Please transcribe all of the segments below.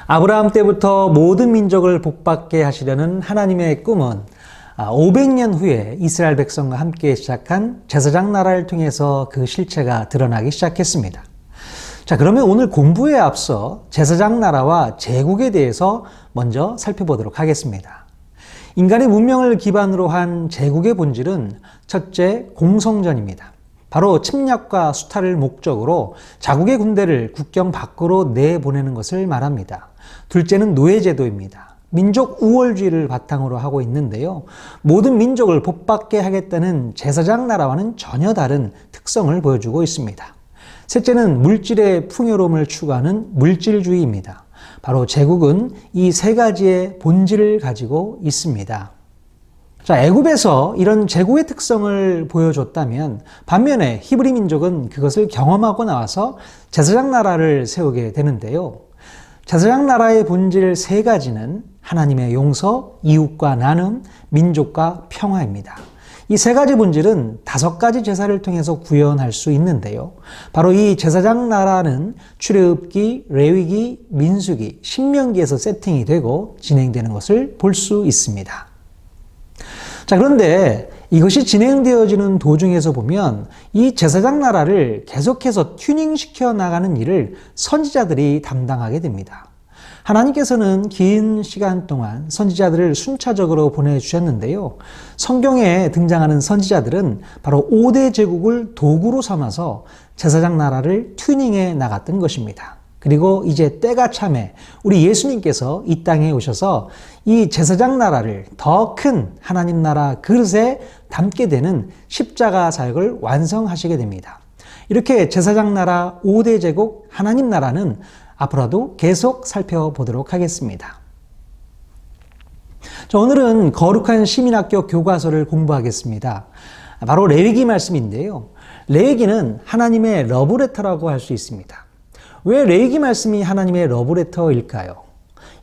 아브라함 때부터 모든 민족을 복받게 하시려는 하나님의 꿈은 500년 후에 이스라엘 백성과 함께 시작한 제사장 나라를 통해서 그 실체가 드러나기 시작했습니다. 자, 그러면 오늘 공부에 앞서 제사장 나라와 제국에 대해서 먼저 살펴보도록 하겠습니다. 인간의 문명을 기반으로 한 제국의 본질은 첫째, 공성전입니다. 바로 침략과 수탈을 목적으로 자국의 군대를 국경 밖으로 내보내는 것을 말합니다. 둘째는 노예제도입니다. 민족 우월주의를 바탕으로 하고 있는데요. 모든 민족을 복받게 하겠다는 제사장 나라와는 전혀 다른 특성을 보여주고 있습니다. 셋째는 물질의 풍요로움을 추구하는 물질주의입니다. 바로 제국은 이 세 가지의 본질을 가지고 있습니다. 자, 애굽에서 이런 제국의 특성을 보여줬다면 반면에 히브리 민족은 그것을 경험하고 나와서 제사장 나라를 세우게 되는데요. 제사장 나라의 본질 세 가지는 하나님의 용서, 이웃과 나눔, 민족과 평화입니다. 이 세 가지 본질은 5가지 제사를 통해서 구현할 수 있는데요. 바로 이 제사장 나라는 출애굽기, 레위기, 민수기, 신명기에서 세팅이 되고 진행되는 것을 볼 수 있습니다. 자, 그런데 이것이 진행되어지는 도중에서 보면 이 제사장 나라를 계속해서 튜닝시켜 나가는 일을 선지자들이 담당하게 됩니다. 하나님께서는 긴 시간 동안 선지자들을 순차적으로 보내주셨는데요. 성경에 등장하는 선지자들은 바로 5대 제국을 도구로 삼아서 제사장 나라를 튜닝해 나갔던 것입니다. 그리고 이제 때가 참에 우리 예수님께서 이 땅에 오셔서 이 제사장 나라를 더 큰 하나님 나라 그릇에 담게 되는 십자가 사역을 완성하시게 됩니다. 이렇게 제사장 나라 5대 제국 하나님 나라는 앞으로도 계속 살펴보도록 하겠습니다. 자, 오늘은 거룩한 시민학교 교과서를 공부하겠습니다. 바로 레위기 말씀인데요. 레위기는 하나님의 러브레터라고 할 수 있습니다. 왜 레위기 말씀이 하나님의 러브레터일까요?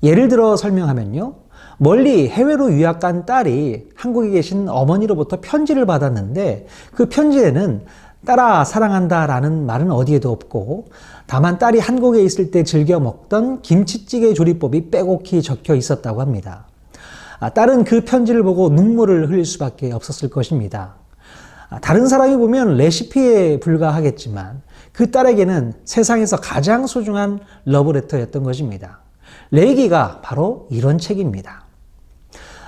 예를 들어 설명하면요. 멀리 해외로 유학 간 딸이 한국에 계신 어머니로부터 편지를 받았는데 그 편지에는 딸아 사랑한다 라는 말은 어디에도 없고 다만 딸이 한국에 있을 때 즐겨 먹던 김치찌개 조리법이 빼곡히 적혀 있었다고 합니다. 딸은 그 편지를 보고 눈물을 흘릴 수밖에 없었을 것입니다. 다른 사람이 보면 레시피에 불과하겠지만 그 딸에게는 세상에서 가장 소중한 러브레터였던 것입니다. 레위기가 바로 이런 책입니다.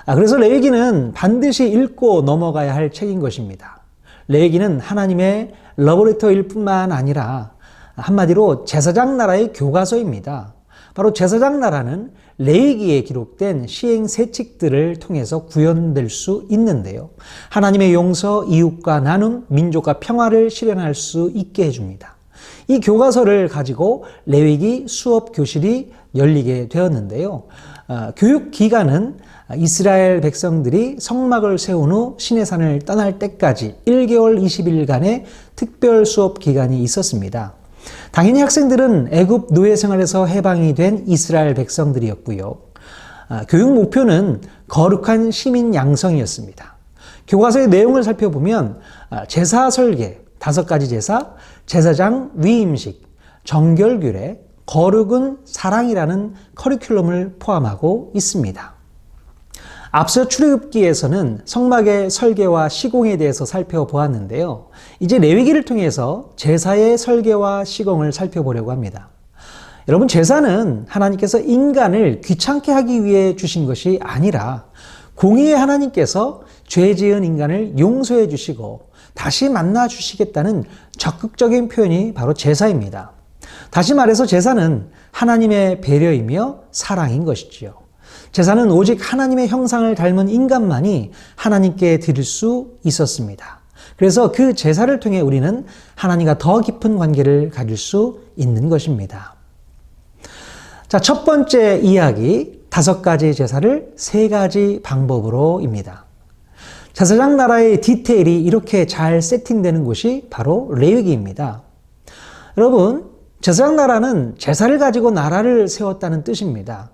그래서 레위기는 반드시 읽고 넘어가야 할 책인 것입니다. 레위기는 하나님의 러브레터일 뿐만 아니라 한마디로 제사장 나라의 교과서입니다. 바로 제사장 나라는 레위기에 기록된 시행세칙들을 통해서 구현될 수 있는데요. 하나님의 용서, 이웃과 나눔, 민족과 평화를 실현할 수 있게 해줍니다. 이 교과서를 가지고 레위기 수업 교실이 열리게 되었는데요. 교육 기간은 이스라엘 백성들이 성막을 세운 후 시내산을 떠날 때까지 1개월 20일간의 특별 수업 기간이 있었습니다. 당연히 학생들은 애굽 노예 생활에서 해방이 된 이스라엘 백성들이었고요. 교육 목표는 거룩한 시민 양성이었습니다. 교과서의 내용을 살펴보면 제사 설계, 5가지 제사, 제사장 위임식, 정결규례, 거룩은 사랑이라는 커리큘럼을 포함하고 있습니다. 앞서 출애굽기에서는 성막의 설계와 시공에 대해서 살펴보았는데요. 이제 레위기를 통해서 제사의 설계와 시공을 살펴보려고 합니다. 여러분, 제사는 하나님께서 인간을 귀찮게 하기 위해 주신 것이 아니라 공의의 하나님께서 죄 지은 인간을 용서해 주시고 다시 만나 주시겠다는 적극적인 표현이 바로 제사입니다. 다시 말해서 제사는 하나님의 배려이며 사랑인 것이지요. 제사는 오직 하나님의 형상을 닮은 인간만이 하나님께 드릴 수 있었습니다. 그래서 그 제사를 통해 우리는 하나님과 더 깊은 관계를 가질 수 있는 것입니다. 자, 첫 번째 이야기, 5가지 제사를 3가지 방법으로입니다. 제사장 나라의 디테일이 이렇게 잘 세팅되는 곳이 바로 레위기입니다. 여러분, 제사장 나라는 제사를 가지고 나라를 세웠다는 뜻입니다.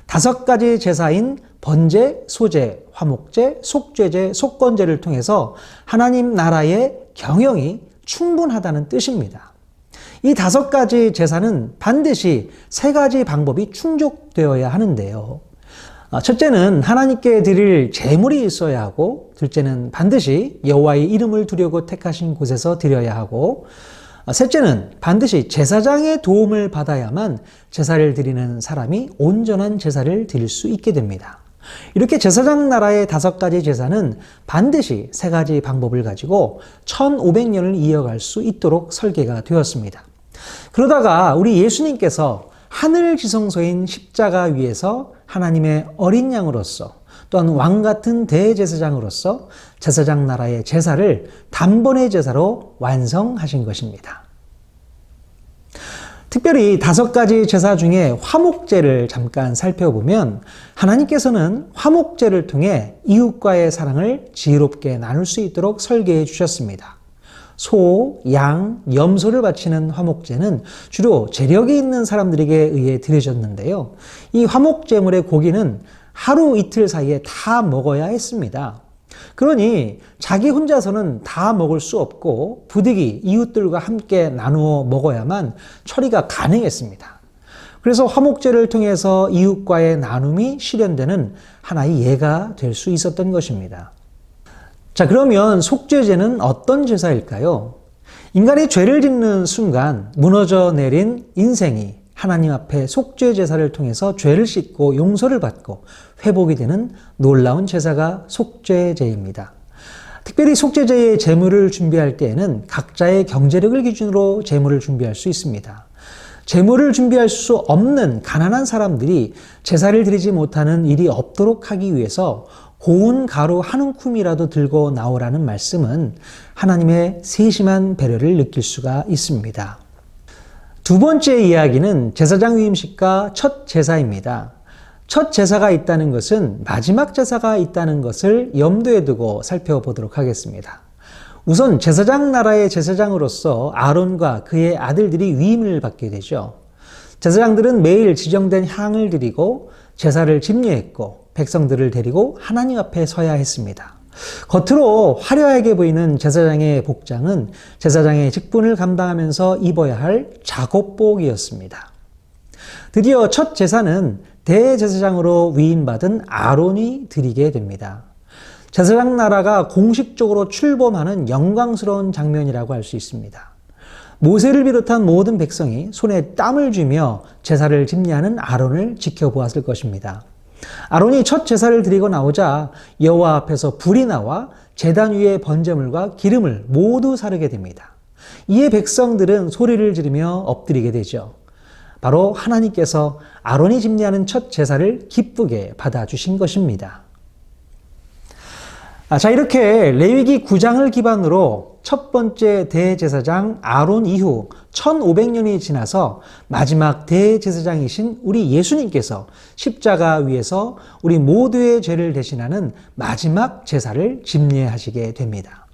5가지 제사인 번제, 소제, 화목제, 속죄제, 속건제를 통해서 하나님 나라의 경영이 충분하다는 뜻입니다. 이 5가지 제사는 반드시 3가지 방법이 충족되어야 하는데요. 첫째는 하나님께 드릴 제물이 있어야 하고, 둘째는 반드시 여호와의 이름을 두려고 택하신 곳에서 드려야 하고, 셋째는 반드시 제사장의 도움을 받아야만 제사를 드리는 사람이 온전한 제사를 드릴 수 있게 됩니다. 이렇게 제사장 나라의 5가지 제사는 반드시 3가지 방법을 가지고 1500년을 이어갈 수 있도록 설계가 되었습니다. 그러다가 우리 예수님께서 하늘 지성소인 십자가 위에서 하나님의 어린 양으로서, 또한 왕 같은 대제사장으로서 제사장 나라의 제사를 단번에 제사로 완성하신 것입니다. 특별히 5가지 제사 중에 화목제를 잠깐 살펴보면 하나님께서는 화목제를 통해 이웃과의 사랑을 지혜롭게 나눌 수 있도록 설계해 주셨습니다. 소, 양, 염소를 바치는 화목제는 주로 재력이 있는 사람들에게 의해 드려졌는데요. 이 화목제물의 고기는 하루 이틀 사이에 다 먹어야 했습니다. 그러니 자기 혼자서는 다 먹을 수 없고 부득이 이웃들과 함께 나누어 먹어야만 처리가 가능했습니다. 그래서 화목제를 통해서 이웃과의 나눔이 실현되는 하나의 예가 될 수 있었던 것입니다. 자, 그러면 속죄제는 어떤 제사일까요? 인간이 죄를 짓는 순간 무너져 내린 인생이 하나님 앞에 속죄 제사를 통해서 죄를 씻고 용서를 받고 회복이 되는 놀라운 제사가 속죄제입니다. 특별히 속죄제의 제물을 준비할 때에는 각자의 경제력을 기준으로 제물을 준비할 수 있습니다. 제물을 준비할 수 없는 가난한 사람들이 제사를 드리지 못하는 일이 없도록 하기 위해서 고운 가루 한 움큼이라도 들고 나오라는 말씀은 하나님의 세심한 배려를 느낄 수가 있습니다. 두 번째 이야기는 제사장 위임식과 첫 제사입니다. 첫 제사가 있다는 것은 마지막 제사가 있다는 것을 염두에 두고 살펴보도록 하겠습니다. 우선 제사장 나라의 제사장으로서 아론과 그의 아들들이 위임을 받게 되죠. 제사장들은 매일 지정된 향을 드리고 제사를 집례했고 백성들을 데리고 하나님 앞에 서야 했습니다. 겉으로 화려하게 보이는 제사장의 복장은 제사장의 직분을 감당하면서 입어야 할 작업복이었습니다. 드디어 첫 제사는 대제사장으로 위임받은 아론이 드리게 됩니다. 제사장 나라가 공식적으로 출범하는 영광스러운 장면이라고 할 수 있습니다. 모세를 비롯한 모든 백성이 손에 땀을 쥐며 제사를 집례하는 아론을 지켜보았을 것입니다. 아론이 첫 제사를 드리고 나오자 여호와 앞에서 불이 나와 제단 위의 번제물과 기름을 모두 사르게 됩니다. 이에 백성들은 소리를 지르며 엎드리게 되죠. 바로 하나님께서 아론이 집례하는 첫 제사를 기쁘게 받아주신 것입니다. 자, 이렇게 레위기 9장을 기반으로 첫 번째 대제사장 아론 이후 1500년이 지나서 마지막 대제사장이신 우리 예수님께서 십자가 위에서 우리 모두의 죄를 대신하는 마지막 제사를 집례하시게 됩니다.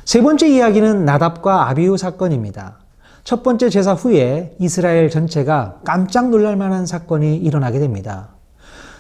세 번째 이야기는 나답과 아비후 사건입니다. 첫 번째 제사 후에 이스라엘 전체가 깜짝 놀랄 만한 사건이 일어나게 됩니다.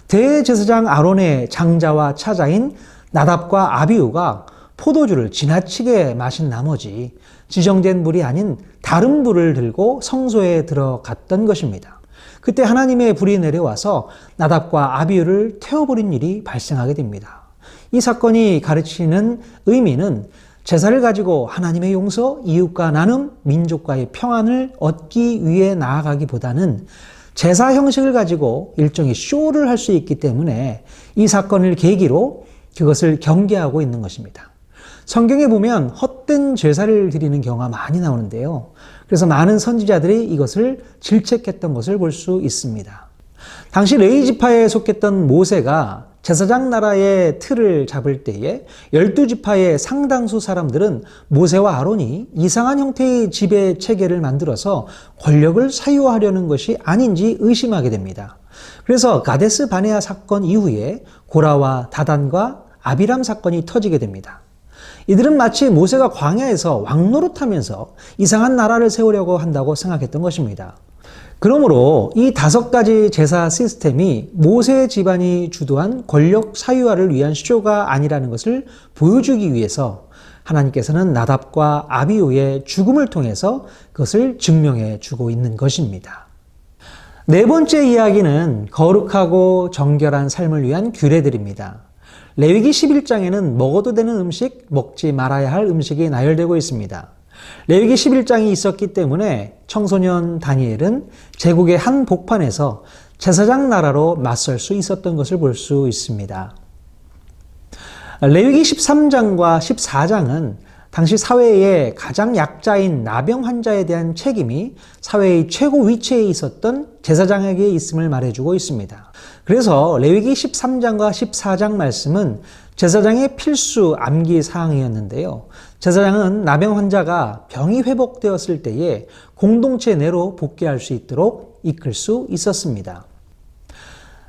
대제사장 아론의 장자와 차자인 나답과 아비후가 포도주를 지나치게 마신 나머지 지정된 물이 아닌 다른 불을 들고 성소에 들어갔던 것입니다. 그때 하나님의 불이 내려와서 나답과 아비후를 태워버린 일이 발생하게 됩니다. 이 사건이 가르치는 의미는 제사를 가지고 하나님의 용서, 이웃과 나눔, 민족과의 평안을 얻기 위해 나아가기보다는 제사 형식을 가지고 일종의 쇼를 할 수 있기 때문에 이 사건을 계기로 그것을 경계하고 있는 것입니다. 성경에 보면 헛된 제사를 드리는 경우가 많이 나오는데요. 그래서 많은 선지자들이 이것을 질책했던 것을 볼 수 있습니다. 당시 레위 지파에 속했던 모세가 제사장 나라의 틀을 잡을 때에 12지파의 상당수 사람들은 모세와 아론이 이상한 형태의 지배 체계를 만들어서 권력을 사유하려는 것이 아닌지 의심하게 됩니다. 그래서 가데스 바네아 사건 이후에 고라와 다단과 아비람 사건이 터지게 됩니다. 이들은 마치 모세가 광야에서 왕노릇하면서 이상한 나라를 세우려고 한다고 생각했던 것입니다. 그러므로 이 5가지 제사 시스템이 모세 집안이 주도한 권력 사유화를 위한 시조가 아니라는 것을 보여주기 위해서 하나님께서는 나답과 아비후의 죽음을 통해서 그것을 증명해 주고 있는 것입니다. 네 번째 이야기는 거룩하고 정결한 삶을 위한 규례들입니다. 레위기 11장에는 먹어도 되는 음식, 먹지 말아야 할 음식이 나열되고 있습니다. 레위기 11장이 있었기 때문에 청소년 다니엘은 제국의 한 복판에서 제사장 나라로 맞설 수 있었던 것을 볼 수 있습니다. 레위기 13장과 14장은 당시 사회의 가장 약자인 나병 환자에 대한 책임이 사회의 최고 위치에 있었던 제사장에게 있음을 말해주고 있습니다. 그래서 레위기 13장과 14장 말씀은 제사장의 필수 암기 사항이었는데요. 제사장은 나병 환자가 병이 회복되었을 때에 공동체 내로 복귀할 수 있도록 이끌 수 있었습니다.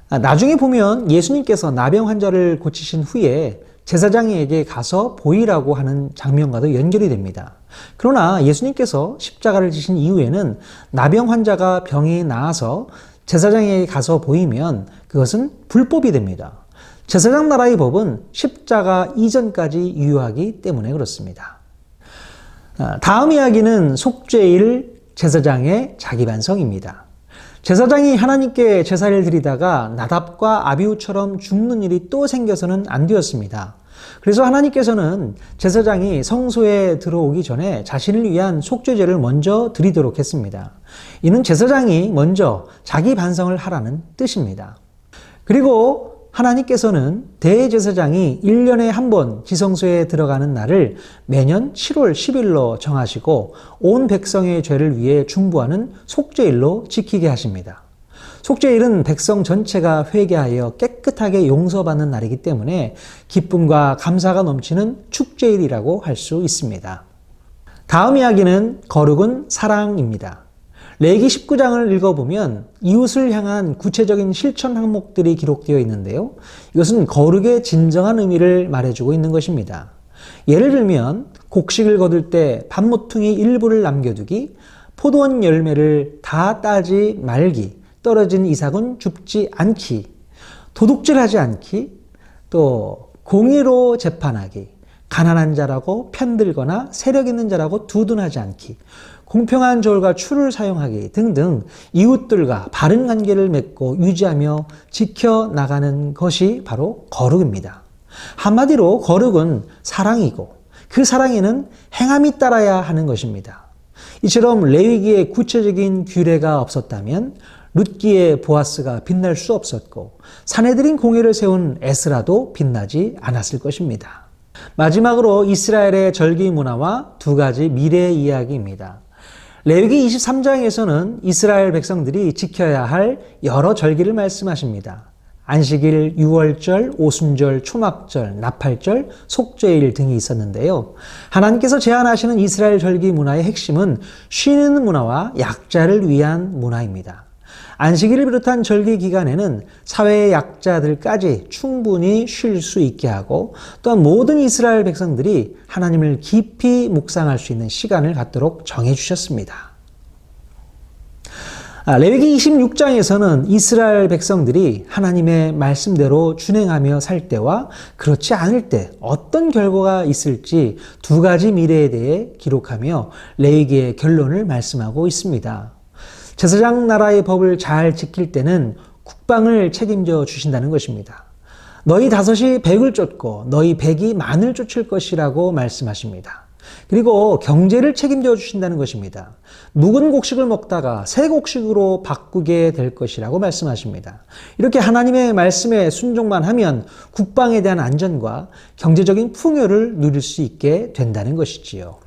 나중에 보면 예수님께서 나병 환자를 고치신 후에 제사장에게 가서 보이라고 하는 장면과도 연결이 됩니다. 그러나 예수님께서 십자가를 지신 이후에는 나병 환자가 병이 나아서 제사장에게 가서 보이면 그것은 불법이 됩니다. 제사장 나라의 법은 십자가 이전까지 유효하기 때문에 그렇습니다. 다음 이야기는 속죄일 제사장의 자기반성입니다. 제사장이 하나님께 제사를 드리다가 나답과 아비후처럼 죽는 일이 또 생겨서는 안 되었습니다. 그래서 하나님께서는 제사장이 성소에 들어오기 전에 자신을 위한 속죄제를 먼저 드리도록 했습니다. 이는 제사장이 먼저 자기 반성을 하라는 뜻입니다. 그리고 하나님께서는 대제사장이 1년에 한 번 지성소에 들어가는 날을 매년 7월 10일로 정하시고 온 백성의 죄를 위해 중보하는 속죄일로 지키게 하십니다. 속죄일은 백성 전체가 회개하여 깨끗하게 용서받는 날이기 때문에 기쁨과 감사가 넘치는 축제일이라고 할 수 있습니다. 다음 이야기는 거룩은 사랑입니다. 레위기 19장을 읽어보면 이웃을 향한 구체적인 실천 항목들이 기록되어 있는데요. 이것은 거룩의 진정한 의미를 말해주고 있는 것입니다. 예를 들면 곡식을 거둘 때 밥 모퉁이 일부를 남겨두기, 포도원 열매를 다 따지 말기, 떨어진 이삭은 줍지 않기, 도둑질하지 않기, 또 공의로 재판하기, 가난한 자라고 편들거나 세력 있는 자라고 두둔하지 않기, 공평한 저울과 추를 사용하기 등등 이웃들과 바른 관계를 맺고 유지하며 지켜나가는 것이 바로 거룩입니다. 한마디로 거룩은 사랑이고 그 사랑에는 행함이 따라야 하는 것입니다. 이처럼 레위기에 구체적인 규례가 없었다면 룻기의 보아스가 빛날 수 없었고 사내들인 공회를 세운 에스라도 빛나지 않았을 것입니다. 마지막으로 이스라엘의 절기 문화와 두 가지 미래의 이야기입니다. 레위기 23장에서는 이스라엘 백성들이 지켜야 할 여러 절기를 말씀하십니다. 안식일, 유월절, 오순절, 초막절, 나팔절, 속죄일 등이 있었는데요. 하나님께서 제안하시는 이스라엘 절기 문화의 핵심은 쉬는 문화와 약자를 위한 문화입니다. 안식일을 비롯한 절기 기간에는 사회의 약자들까지 충분히 쉴 수 있게 하고 또한 모든 이스라엘 백성들이 하나님을 깊이 묵상할 수 있는 시간을 갖도록 정해주셨습니다. 레위기 26장에서는 이스라엘 백성들이 하나님의 말씀대로 준행하며 살 때와 그렇지 않을 때 어떤 결과가 있을지 두 가지 미래에 대해 기록하며 레위기의 결론을 말씀하고 있습니다. 제사장 나라의 법을 잘 지킬 때는 국방을 책임져 주신다는 것입니다. 너희 다섯이 백을 쫓고 너희 백이 만을 쫓을 것이라고 말씀하십니다. 그리고 경제를 책임져 주신다는 것입니다. 묵은 곡식을 먹다가 새 곡식으로 바꾸게 될 것이라고 말씀하십니다. 이렇게 하나님의 말씀에 순종만 하면 국방에 대한 안전과 경제적인 풍요를 누릴 수 있게 된다는 것이지요.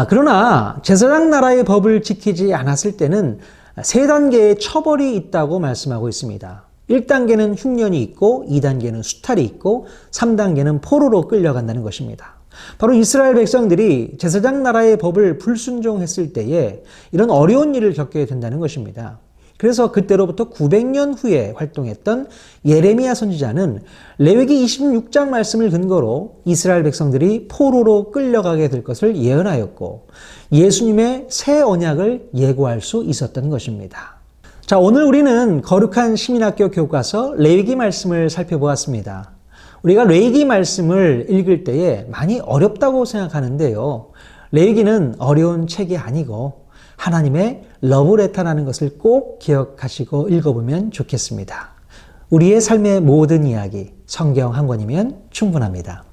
그러나 제사장 나라의 법을 지키지 않았을 때는 세 단계의 처벌이 있다고 말씀하고 있습니다. 1단계는 흉년이 있고 2단계는 수탈이 있고 3단계는 포로로 끌려간다는 것입니다. 바로 이스라엘 백성들이 제사장 나라의 법을 불순종했을 때에 이런 어려운 일을 겪게 된다는 것입니다. 그래서 그때로부터 900년 후에 활동했던 예레미야 선지자는 레위기 26장 말씀을 근거로 이스라엘 백성들이 포로로 끌려가게 될 것을 예언하였고 예수님의 새 언약을 예고할 수 있었던 것입니다. 자, 오늘 우리는 거룩한 시민학교 교과서 레위기 말씀을 살펴보았습니다. 우리가 레위기 말씀을 읽을 때에 많이 어렵다고 생각하는데요. 레위기는 어려운 책이 아니고 하나님의 러브레터라는 것을 꼭 기억하시고 읽어보면 좋겠습니다. 우리의 삶의 모든 이야기, 성경 한 권이면 충분합니다.